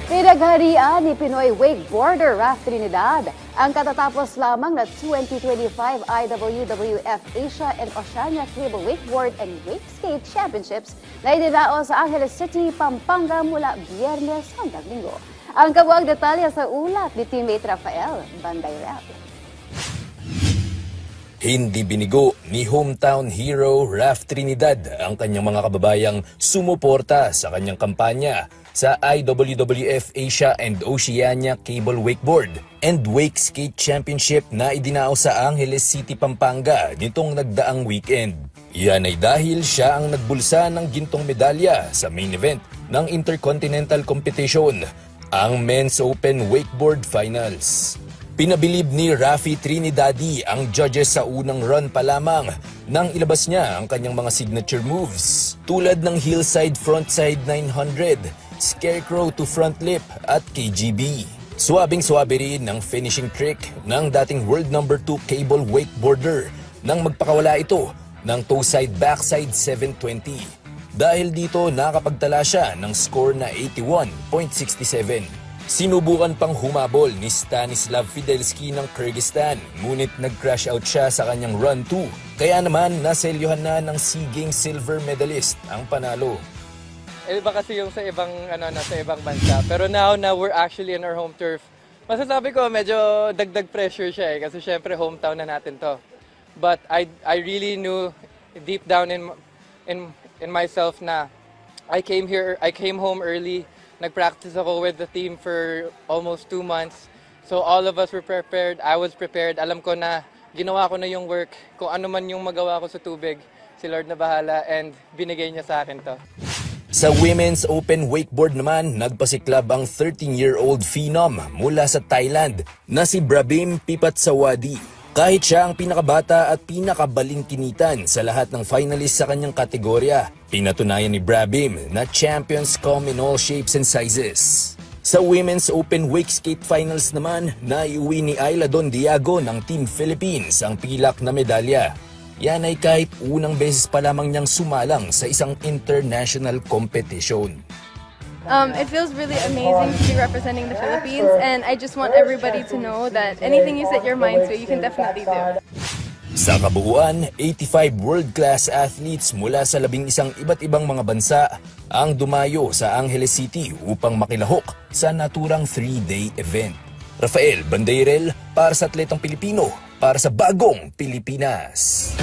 Pinagharian ni Pinoy wakeboarder Raf Trinidad ang katatapos lamang na 2025 IWWF Asia and Oceania Cable Wakeboard and Wake Skate Championships na idinao sa Angeles City, Pampanga mula Biyernes hanggang Linggo. Ang kabuang detalye sa ulat ni teammate Rafael Bandayrel. Hindi binigo ni hometown hero Raf Trinidad ang kanyang mga kababayang sumuporta sa kanyang kampanya sa IWWF Asia and Oceania Cable Wakeboard and Wake Skate Championship na idinao sa Angeles City, Pampanga nitong nagdaang weekend. Yan ay dahil siya ang nagbulsa ng gintong medalya sa main event ng Intercontinental Competition, ang Men's Open Wakeboard Finals. Pinabilib ni Rafi Trinidadi ang judges sa unang run pa lamang nang ilabas niya ang kanyang mga signature moves tulad ng hillside frontside 900, scarecrow to front lip at KGB. Swabing-swabe rin ang finishing trick ng dating world number 2 cable wakeboarder nang magpakawala ito ng toe side backside 720. Dahil dito nakapagtala siya ng score na 81.67. Sinubukan pang humabol ni Stanislav Fidelski ng Kyrgyzstan, ngunit nag-crash out siya sa kanyang run 2. Kaya naman naselyuhan na ng SEA Games silver medalist ang panalo. Iba kasi yung sa ibang sa ibang bansa. Pero now na we're actually in our home turf, masasabi ko medyo dagdag pressure siya kasi syempre hometown na natin to. But I really knew deep down in myself na I came home early. Nag-practice ako with the team for almost 2 months. So all of us were prepared. I was prepared. Alam ko na ginawa ko na yung work. Kung ano man yung magawa ko sa tubig, si Lord na bahala and binigay niya sa akin to. Sa Women's Open Wakeboard naman, nagpasiklab ang 13-year-old phenom mula sa Thailand na si Brabim Pipatsawadi. Kahit siya ang pinakabata at pinakabalingkinitan sa lahat ng finalists sa kanyang kategorya, pinatunayan ni Brabim na champions come in all shapes and sizes. Sa Women's Open Wake Skate Finals naman, naiuwi ni Ayla Don Diago ng Team Philippines ang pilak na medalya. Yan ay kahit unang beses pa lamang niyang sumalang sa isang international competition. It feels really amazing to be representing the Philippines, and I just want everybody to know that anything you set your mind to, you can definitely do. Sa kabuuan, 85 world-class athletes mula sa 11 iba't ibang mga bansa ang dumayo sa Angeles City upang makilahok sa naturang 3-day event. Rafael Bandayrel para sa Atletang Pilipino, para sa Bagong Pilipinas.